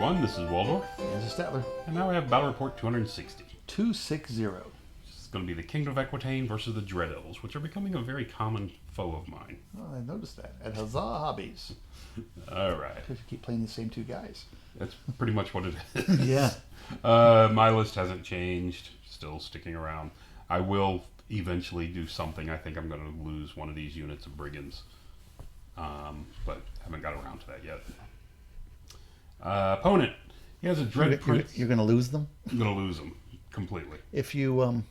everyone. This is Waldorf. This is Statler. And now we have Battle Report 260. 260. This is going to be the Kingdom of Equitaine versus the Dread Elves, which are becoming a very common foe of mine. Oh, I noticed that. At Huzzah Hobbies. Alright. Because you keep playing the same two guys. That's pretty much what it is. Yeah. My list hasn't changed. Still sticking around. I will eventually do something. I think I'm going to lose one of these units of Brigands. But haven't got around to that yet. Opponent. He has a Dread Prince. You're going to lose them? I'm going to lose them completely. If you know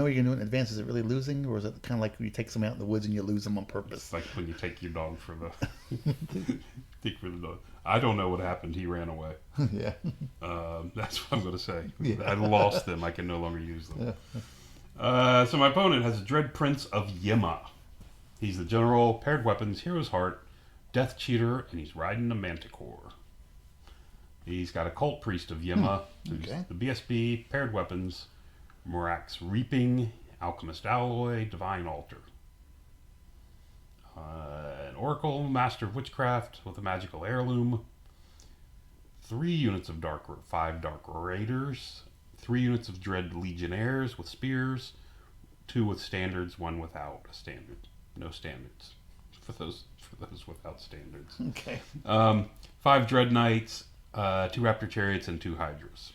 you're going to do it in advance, is it really losing? Or is it kind of like you take some out in the woods and you lose them on purpose? It's like when you take your dog for the dog. I don't know what happened. He ran away. Yeah. That's what I'm going to say. Yeah. I lost them. I can no longer use them. So my opponent has a Dread Prince of Yema. He's the general, paired weapons, hero's heart, death cheater, and he's riding a manticore. He's got a cult priest of Yema, who's the BSB, paired weapons, Morax Reaping, Alchemist Alloy, Divine Altar. An Oracle, Master of Witchcraft with a magical heirloom. 3 units of 5 Dark Raiders. 3 units of Dread Legionnaires with spears. 2 with standards, 1 without a standard. No standards for those without standards. Okay. 5 Dread Knights, 2 Raptor Chariots, and 2 Hydras.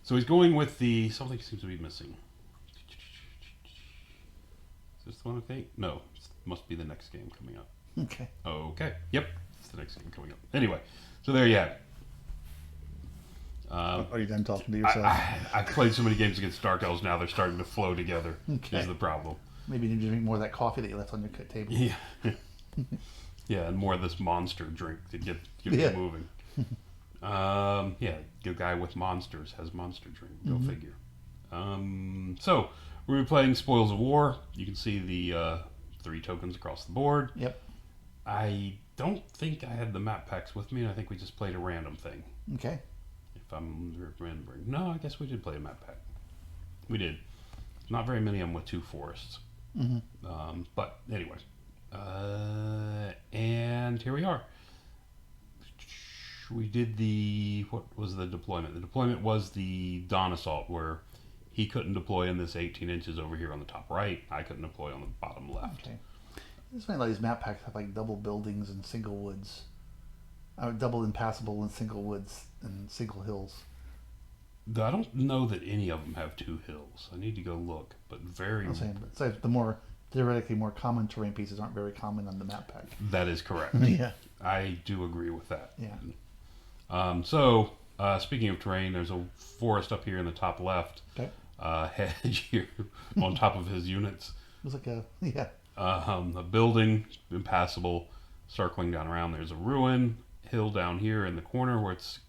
So he's going with something seems to be missing. Is this the one I think? No, it must be the next game coming up. Okay. Okay. Yep, it's the next game coming up. Anyway, so there you have it. Are you done talking to yourself? I've played so many games against Dark Elves now; they're starting to flow together. Okay. Is the problem? Maybe you need to drink more of that coffee that you left on your table. Yeah. Yeah, and more of this monster drink to get me moving. Yeah, the guy with monsters has monster drink. Go figure. So we're gonna be playing Spoils of War. You can see the 3 tokens across the board. Yep. I don't think I had the map packs with me. I think we just played a random thing. Okay. If I'm remembering. No, I guess we did play a map pack. We did. Not very many of them with 2 forests. But anyway. And here we are. We did what was the deployment? The deployment was the Dawn Assault, where he couldn't deploy in this 18 inches over here on the top right. I couldn't deploy on the bottom left. Okay. This might let these map packs have like double buildings and single woods. Double impassable and single woods and single hills. I don't know that any of them have 2 hills. I need to go look, but I'm saying, but the theoretically more common terrain pieces aren't very common on the map pack. That is correct. Yeah. I do agree with that. Yeah. So, speaking of terrain, there's a forest up here in the top left. Okay. Hedge here on top of his units. It was like A building, impassable, circling down around. There's a ruin, hill down here in the corner where it's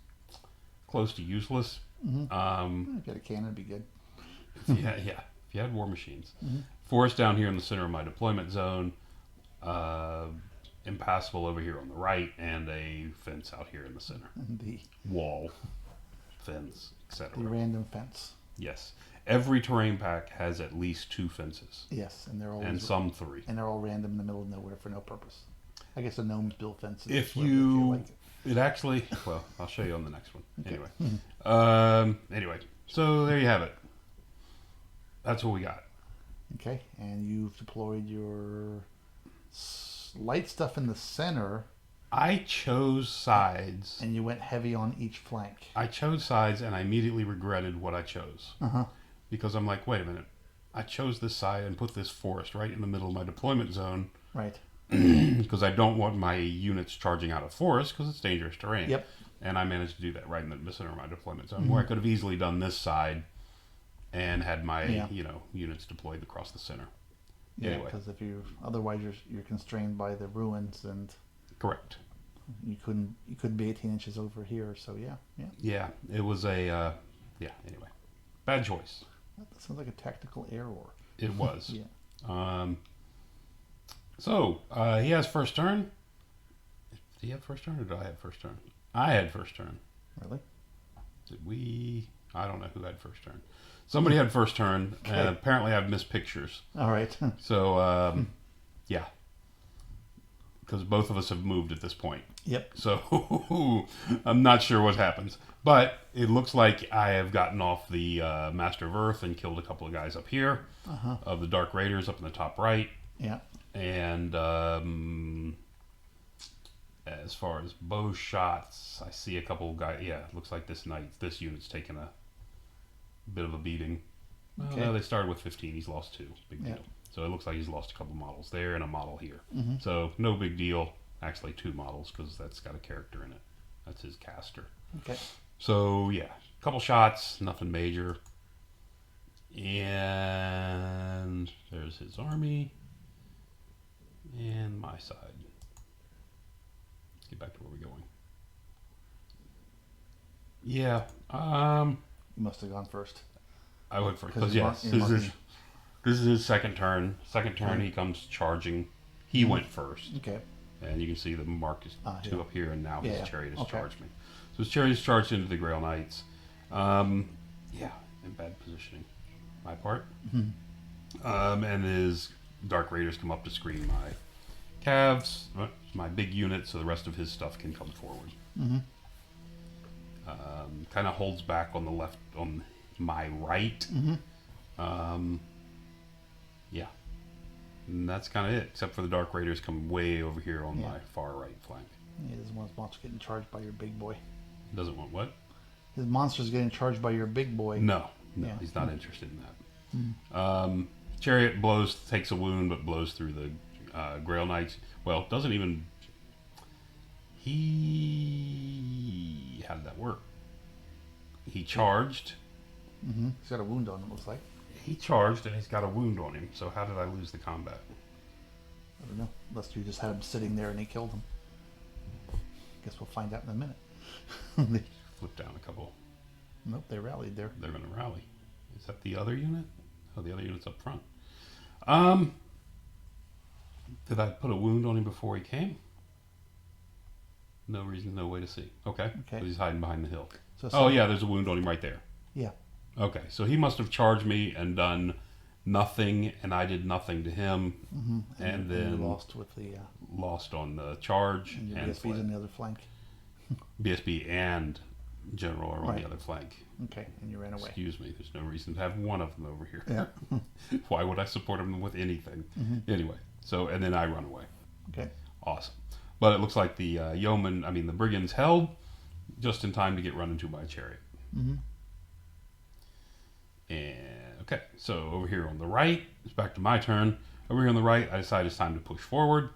close to useless. If you had a cannon, it'd be good. Yeah. If you had war machines. Forest down here in the center of my deployment zone. Impassable over here on the right, and a fence out here in the center. And the wall, fence, etc. The random fence. Yes. Every terrain pack has at least 2 fences. Yes, and they're always and some 3. And they're all random in the middle of nowhere for no purpose. I guess the gnomes build fences. If you you like it actually, well, I'll show you on the next one. Okay. Anyway, so there you have it. That's what we got. Okay, and you've deployed your light stuff in the center. I chose sides. And you went heavy on each flank. I chose sides, and I immediately regretted what I chose. Because I'm like, wait a minute. I chose this side and put this forest right in the middle of my deployment zone. Right. Because I don't want my units charging out of forest because it's dangerous terrain. Yep. And I managed to do that right in the center of my deployment zone, where I could have easily done this side and had my units deployed across the center. Yeah, anyway. Because otherwise you're constrained by the ruins, and correct. You couldn't be 18 inches over here. So yeah. Yeah, it was a Anyway, bad choice. That sounds like a tactical error. It was. Yeah. So he has first turn. Did he have first turn, or did I have first turn? I had first turn. Really? Did we? I don't know who had first turn. Somebody had first turn, and apparently I've missed pictures. All right. So, yeah. because both of us have moved at this point. Yep. So I'm not sure what happens. But it looks like I have gotten off the Master of Earth and killed a couple of guys up here of the Dark Raiders up in the top right. Yeah. And as far as bow shots, I see a couple of guys. Yeah, it looks like this unit's taken a bit of a beating. Okay. They started with 15. He's lost 2. Big deal. Yeah. So it looks like he's lost a couple models there and a model here. So no big deal. Actually, 2 models because that's got a character in it. That's his caster. Okay. So yeah, a couple shots, nothing major. And there's his army. And my side. Let's get back to where we're going. Yeah. You must have gone first. I went first because yes, this is his second turn. Second turn, he comes charging. He went first. Okay. And you can see the mark is 2 up here, and now his chariot has charged me. So his chariot is charged into the Grail Knights. Yeah, in bad positioning, my part. And his Dark Raiders come up to screen my calves, my big unit, so the rest of his stuff can come forward. Kind of holds back on the left, on my right. Yeah. And that's kind of it, except for the Dark Raiders come way over here on my far right flank. He doesn't want his monster getting charged by your big boy. Doesn't want what? His monster's getting charged by your big boy. No, he's not interested in that. Chariot takes a wound, but blows through the Grail Knights. Well, doesn't even... How did that work? He charged. He's got a wound on him, looks like. He charged, and he's got a wound on him. So how did I lose the combat? I don't know. Unless you just had him sitting there and he killed him. Guess we'll find out in a minute. Flip down a couple. Nope, they rallied there. They're going to rally. Is that the other unit? Oh, the other unit's up front. Did I put a wound on him before he came? No reason, no way to see. Okay. So he's hiding behind the hill. So yeah, there's a wound on him right there. Yeah. Okay, so he must have charged me and done nothing, and I did nothing to him, and then you lost with the lost on the charge, and your and BSB's on the other flank. BSB and General are on the other flank. Okay, and you ran away. Excuse me, there's no reason to have one of them over here. Yeah. Why would I support them with anything? Anyway, so, and then I run away. Okay. Awesome. But it looks like the the brigands held just in time to get run into by a chariot. And okay, so over here on the right, it's back to my turn. Over here on the right, I decide it's time to push forward.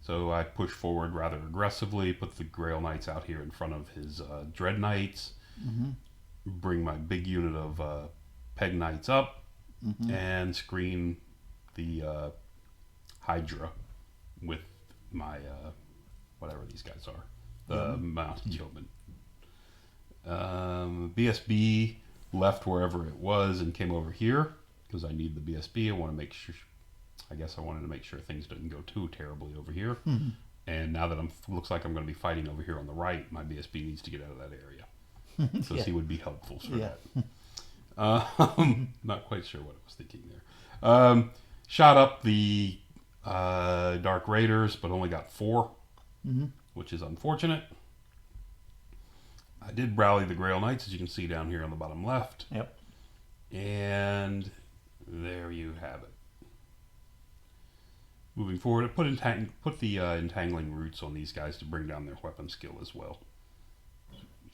So I push forward rather aggressively, put the Grail Knights out here in front of his Dread Knights, bring my big unit of Peg Knights up, and screen the Hydra with my, whatever these guys are, the Mounted Yeoman. BSB left wherever it was and came over here because I need the BSB. I want to make sure. I guess I wanted to make sure things didn't go too terribly over here. And now that looks like I'm going to be fighting over here on the right, my BSB needs to get out of that area. So he would be helpful for that. Not quite sure what I was thinking there. Shot up the Dark Raiders, but only got 4, which is unfortunate. I did rally the Grail Knights, as you can see down here on the bottom left. Yep. And there you have it. Moving forward, I put the entangling roots on these guys to bring down their weapon skill as well.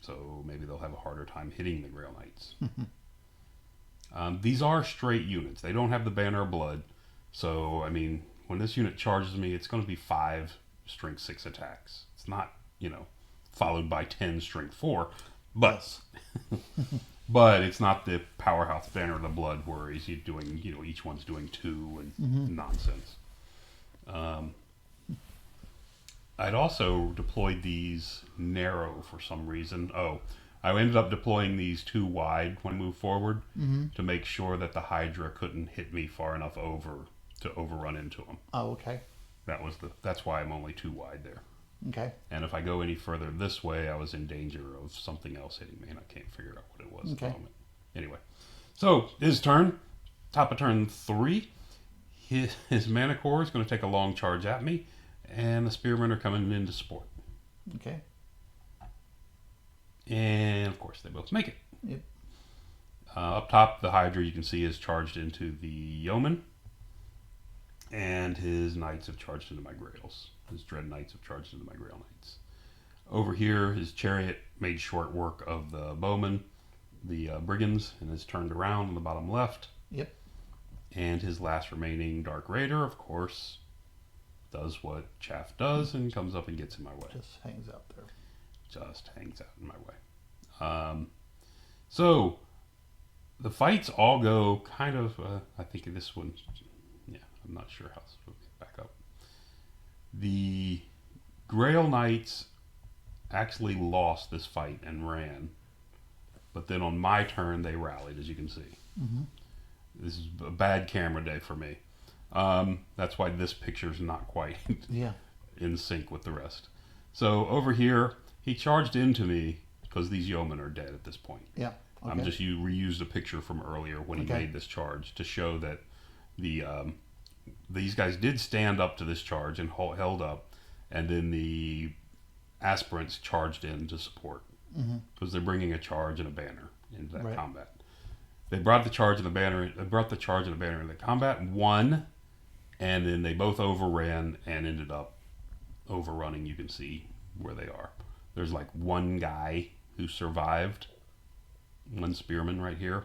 So maybe they'll have a harder time hitting the Grail Knights. These are straight units. They don't have the Banner of Blood. So, I mean, when this unit charges me, it's going to be 5 strength 6 attacks. It's not, followed by 10 strength 4. But but it's not the powerhouse Banner of the Blood where he's doing, each one's doing 2 and nonsense. I'd also deployed these narrow for some reason. I ended up deploying these 2 wide when I moved forward to make sure that the Hydra couldn't hit me far enough over to overrun into them. Oh, okay. That's why I'm only 2 wide there. Okay. And if I go any further this way, I was in danger of something else hitting me, and I can't figure out what it was at the moment. Anyway, so his turn, top of turn 3. His Mana Core is going to take a long charge at me, And the spearmen are coming in to support. Okay. And of course, they both make it. Yep. Up top, the Hydra you can see is charged into the yeoman, and his knights have charged into my grails. His dread knights have charged into my grail knights. Over here, his chariot made short work of the bowmen, the brigands, and is turned around on the bottom left. Yep. And his last remaining Dark Raider, of course, does what Chaff does and comes up and gets in my way. Just hangs out there. Just hangs out in my way. So the fights all go kind of. I think this one. Yeah, I'm not sure how to get back up. The Grail Knights actually lost this fight and ran, but then on my turn they rallied, as you can see. Mm-hmm. This is a bad camera day for me. That's why this picture's not quite in sync with the rest. So over here, he charged into me because these yeomen are dead at this point. Yeah. Okay. I'm just reused a picture from earlier when he made this charge to show that these guys did stand up to this charge and held up, and then the aspirants charged in to support because they're bringing a charge and a banner into that combat. They brought the charge and the banner. They brought the charge and the banner into the combat, won, and then they both overran and ended up overrunning. You can see where they are. There's like one guy who survived, one spearman right here,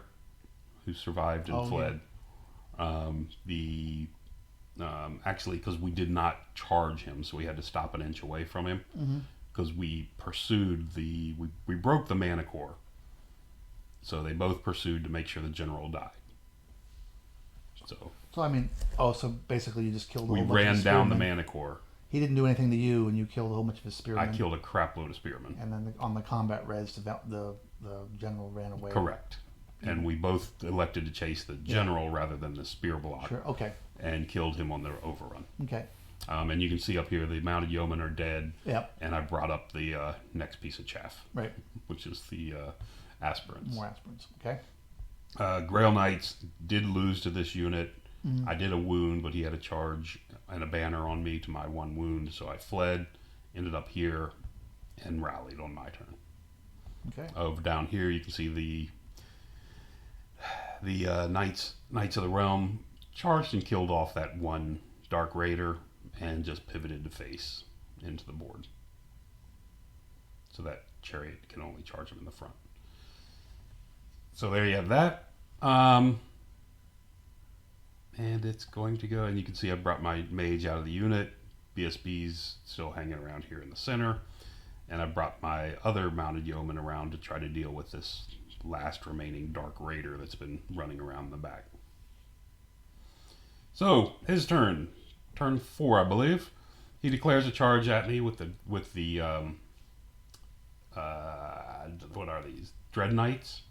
who survived and fled. Yeah. Actually, because we did not charge him, so we had to stop an inch away from him because we pursued we broke the mana core. So they both pursued to make sure the general died. So I mean, so basically you just killed a whole bunch of ran down the spearmen. mana core. He didn't do anything to you, and you killed a whole bunch of his spearmen. I killed a crap load of spearmen. And then on the combat res, the general ran away. Correct. And we both elected to chase the general rather than the spear block. Sure. Okay. And killed him on the overrun. Okay. And you can see up here the mounted yeomen are dead. Yep. And I brought up the next piece of chaff. Right. Which is the aspirants. More aspirants. Okay. Grail Knights did lose to this unit. I did a wound, but he had a charge and a banner on me to my one wound, so I fled, ended up here, and rallied on my turn. Okay. Over down here, you can see the Knights of the Realm charged and killed off that one Dark Raider and just pivoted to face into the board. So that chariot can only charge him in the front. So there you have that. And it's going to go, and you can see I brought my mage out of the unit. BSB's still hanging around here in the center. And I brought my other mounted yeoman around to try to deal with this last remaining Dark Raider that's been running around the back. So, his turn. Turn 4, I believe. He declares a charge at me with the what are these? Dread Knights.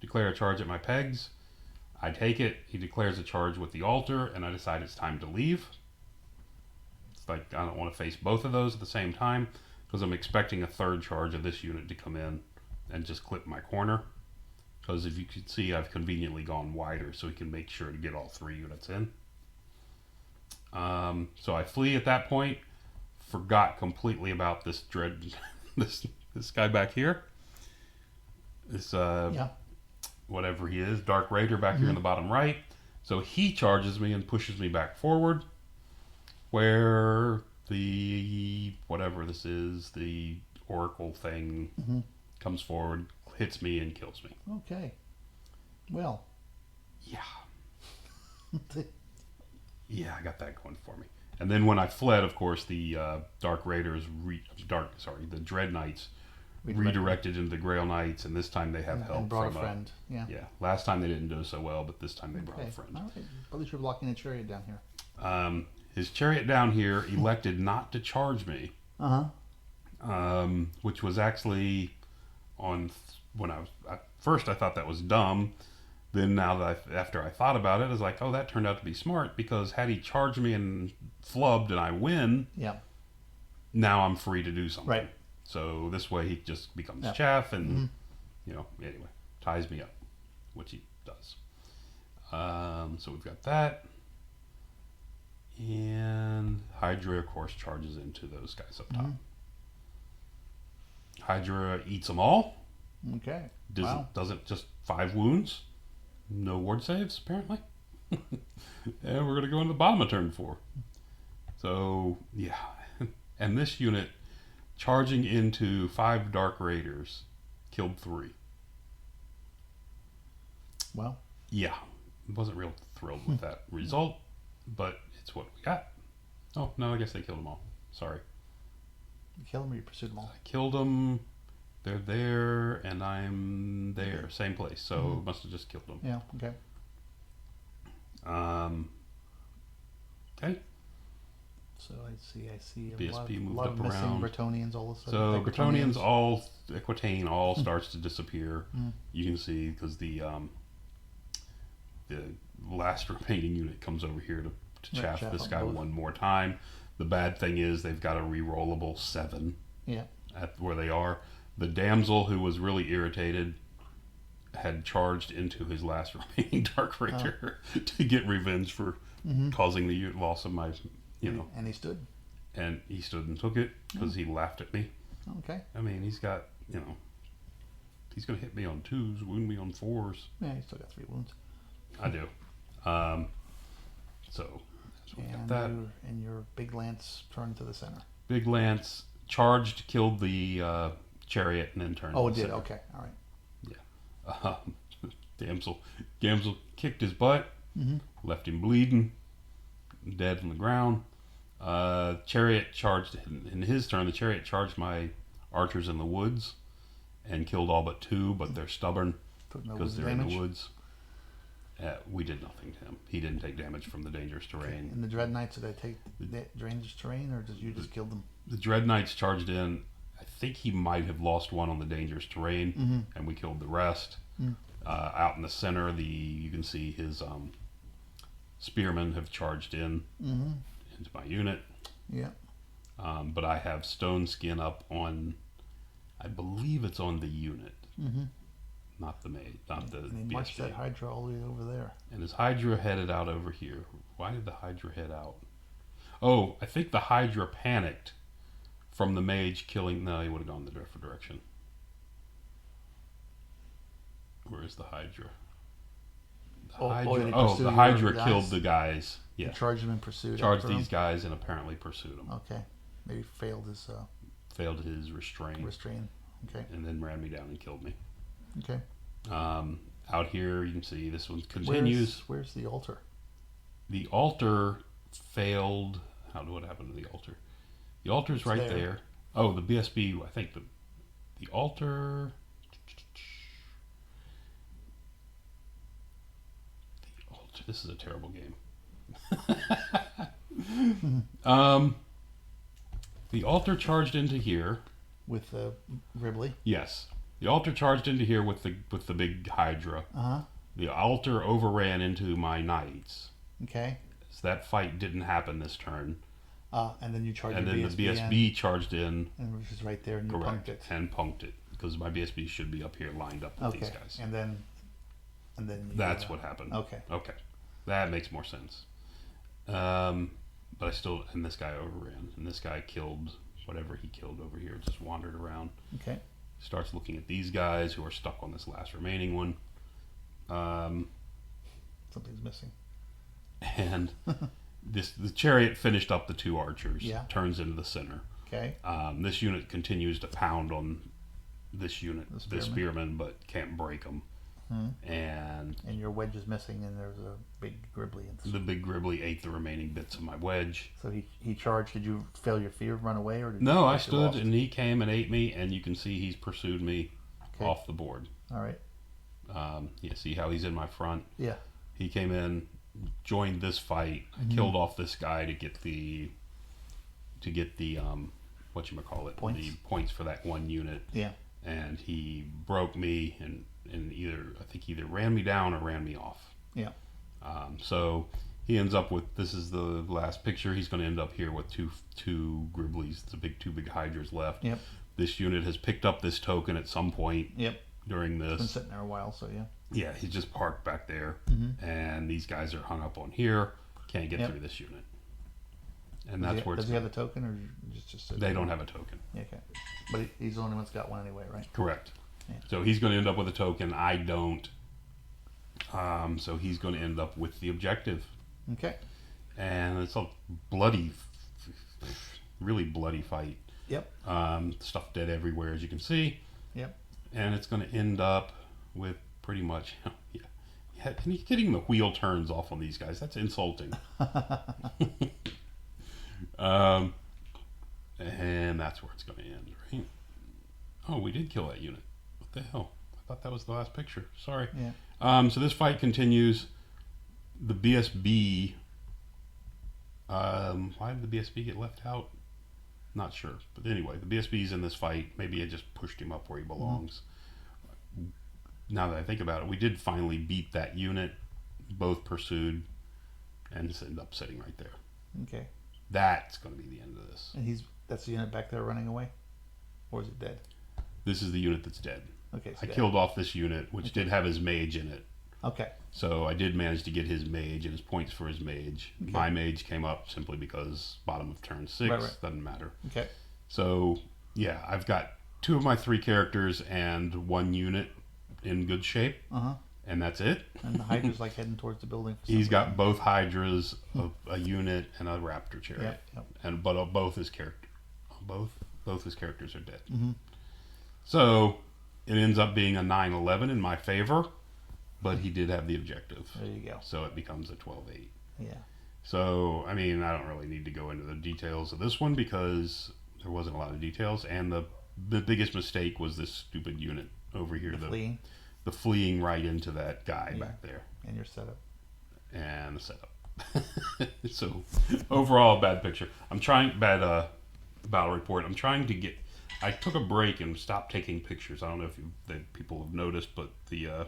Declare a charge at my pegs. I take it. He declares a charge with the altar, and I decide it's time to leave. It's like I don't want to face both of those at the same time because I'm expecting a third charge of this unit to come in and just clip my corner. Because if you can see, I've conveniently gone wider so he can make sure to get all 3 units in. So I flee at that point. Forgot completely about this this guy back here. This whatever he is, Dark Raider back here in the bottom right. So he charges me and pushes me back forward, where the whatever this is, the oracle thing comes forward, hits me and kills me. Okay. Well. Yeah. Yeah, I got that going for me. And then when I fled, of course, the Dark Raiders, the Dread Knights redirected into the Grail Knights, and this time they have help and brought from a friend. Yeah. Last time they didn't do so well, but this time they brought a friend. All right. At least you're blocking a chariot down here. His chariot down here elected not to charge me. Which was actually when I was at first I thought that was dumb. Then now that after I thought about it, I was like, oh, that turned out to be smart because had he charged me and flubbed and I win, now I'm free to do something. Right. So this way he just becomes chaff and, anyway, ties me up, which he does. So we've got that. And Hydra, of course, charges into those guys up top. Hydra eats them all. Okay. Doesn't just 5 wounds. No ward saves, apparently. And we're going to go into the bottom of turn 4. So, yeah. And this unit, charging into 5 Dark Raiders, killed 3. Well. Yeah. Wasn't real thrilled with that result, but it's what we got. Oh, no, I guess they killed them all. Sorry. You killed them or you pursued them all? I killed them. They're there, and I'm there. Same place. So must have just killed them. Yeah, okay. Okay. So I see a BSP lot of moved up missing around. Bretonnians all of a sudden. So Bretonnians all, Equitaine all starts to disappear. Mm. You can see because the last remaining unit comes over here to chaff this guy both. one more time. The bad thing is they've got a rerollable 7 at where they are. The damsel, who was really irritated, had charged into his last remaining Dark Raider to get revenge for causing the loss of my, And he stood. And he stood and took it because he laughed at me. Okay. I mean, he's got, he's going to hit me on 2s, wound me on 4s. Yeah, he still got 3 wounds. I do. So, that's what we got that. And your big lance turned to the center. Big lance charged, killed the chariot, and then turned. Oh, to it the did. center. Okay, all right. Damsel kicked his butt, left him bleeding, dead on the ground. Chariot charged in his turn. The chariot charged my archers in the woods and killed all but 2, but they're stubborn because they're in the woods. We did nothing to him. He didn't take damage from the dangerous terrain. And the Dread Knights, did they take the dangerous terrain, or did you just kill them? The Dread Knights charged in. I think he might have lost 1 on the dangerous terrain, and we killed the rest. Out in the center, you can see his spearmen have charged in into my unit. Yeah. But I have stone skin up on, I believe it's on the unit, not the maid, not the And he BSP. marched that Hydra all the way over there. And his Hydra headed out over here. Why did the Hydra head out? Oh, I think the Hydra panicked from the mage killing. No, he would have gone the different direction. Where is the Hydra? The Hydra killed the guys. Yeah. He charged them in pursuit. Charged these guys and apparently pursued them. Okay. Maybe failed his restraint. Okay. And then ran me down and killed me. Okay. Out here you can see this one continues. Where's the altar? The altar failed. What happened to the altar? The altar's right there. Oh, the BSB. I think the altar. This is a terrible game. The altar charged into here with Ribley. Yes, the altar charged into here with the big Hydra. The altar overran into my knights. Okay. So that fight didn't happen this turn. And then you charged. And then the BSB charged in. And which is right there, and you punked it. And punked it because my BSB should be up here lined up with these guys. And then. That's what happened. Okay. That makes more sense. But I still, and this guy overran, and this guy killed whatever he killed over here, just wandered around. Okay. Starts looking at these guys who are stuck on this last remaining one. Something's missing. And the chariot finished up the 2 archers. Yeah. Turns into the center. Okay. This unit continues to pound on this unit, the spearmen, but can't break them. And your wedge is missing, and there's a big Gribbly. The big Gribbly ate the remaining bits of my wedge. So he charged. Did you fail your fear, run away, or did no? I stood, and he came and ate me, and you can see he's pursued me off the board. All right. You see how he's in my front? Yeah. He came in, joined this fight. I killed off this guy to get the whatchamacallit, points. The points for that one unit. Yeah. And he broke me and either ran me down or ran me off. Yeah. So he ends up with, this is the last picture, he's going to end up here with two Gribblies, two big Hydras left. Yep. This unit has picked up this token at some point during this. It's been sitting there a while, so yeah. Yeah, he's just parked back there, and these guys are hung up on here, can't get through this unit. And that's where does he have a token or just they don't have a token. Yeah, okay. But he's the only one that's got one anyway, right? Correct. Yeah. So he's going to end up with a token. I don't. So he's going to end up with the objective. Okay. And it's a bloody, really bloody fight. Yep. Stuff dead everywhere, as you can see. Yep. And it's going to end up with pretty much, yeah. And he's getting the wheel turns off on these guys. That's insulting. And that's where it's going to end, right? Oh, we did kill that unit. What the hell? I thought that was the last picture. Sorry. Yeah. So this fight continues. The BSB. Why did the BSB get left out? Not sure. But anyway, the BSB's in this fight. Maybe it just pushed him up where he belongs. Now that I think about it, we did finally beat that unit. Both pursued. And just ended up sitting right there. Okay. That's going to be the end of this. And that's the unit back there running away? Or is it dead? This is the unit that's dead. Okay. I killed off this unit, which did have his mage in it. Okay. So I did manage to get his mage and his points for his mage. Okay. My mage came up simply because bottom of turn 6. Right. Doesn't matter. Okay. So, yeah, I've got 2 of my 3 characters and 1 unit in good shape. Uh-huh. And that's it. And the Hydra's like heading towards the building. He's got both Hydras, a unit, and a Raptor chariot. Yep. And both his characters are dead. Mm-hmm. So it ends up being a 9-11 in my favor, but he did have the objective. There you go. So it becomes a 12-8. Yeah. So, I mean, I don't really need to go into the details of this one because there wasn't a lot of details. And the biggest mistake was this stupid unit over here. Fleeing. The fleeing right into that guy back there. And your setup. And the setup. So, overall, bad picture. Bad battle report. I'm trying to get... I took a break and stopped taking pictures. I don't know if people have noticed, but the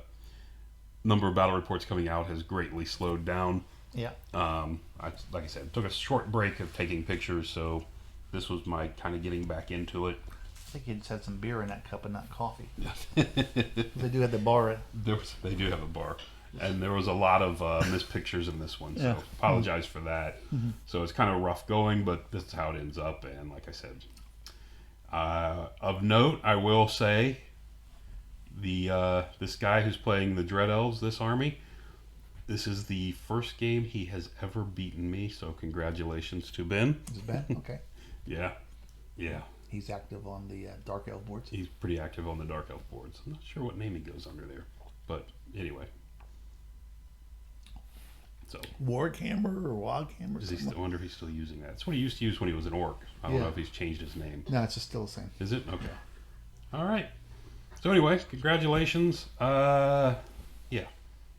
number of battle reports coming out has greatly slowed down. Yeah. Like I said, took a short break of taking pictures, so this was my kind of getting back into it. I think you just had some beer in that cup and not coffee. They do have the bar. They do have a bar. And there was a lot of missed pictures in this one, so apologize for that. Mm-hmm. So it's kind of rough going, but this is how it ends up. And like I said, of note, I will say this guy who's playing the Dread Elves, this army, this is the first game he has ever beaten me. So congratulations to Ben. Is it Ben? Okay. Yeah. He's active on the Dark Elf boards. He's pretty active on the Dark Elf boards. I'm not sure what name he goes under there, but anyway. So Warhammer or Woghammer? I wonder if he's still using that. That's what he used to use when he was an orc. I don't know if he's changed his name. No, it's just still the same. Is it? Okay. All right. So anyway, congratulations. Yeah,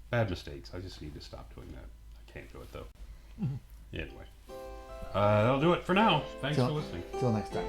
bad mistakes. I just need to stop doing that. I can't do it though. Mm-hmm. Anyway, that'll do it for now. Thanks for listening. Till next time.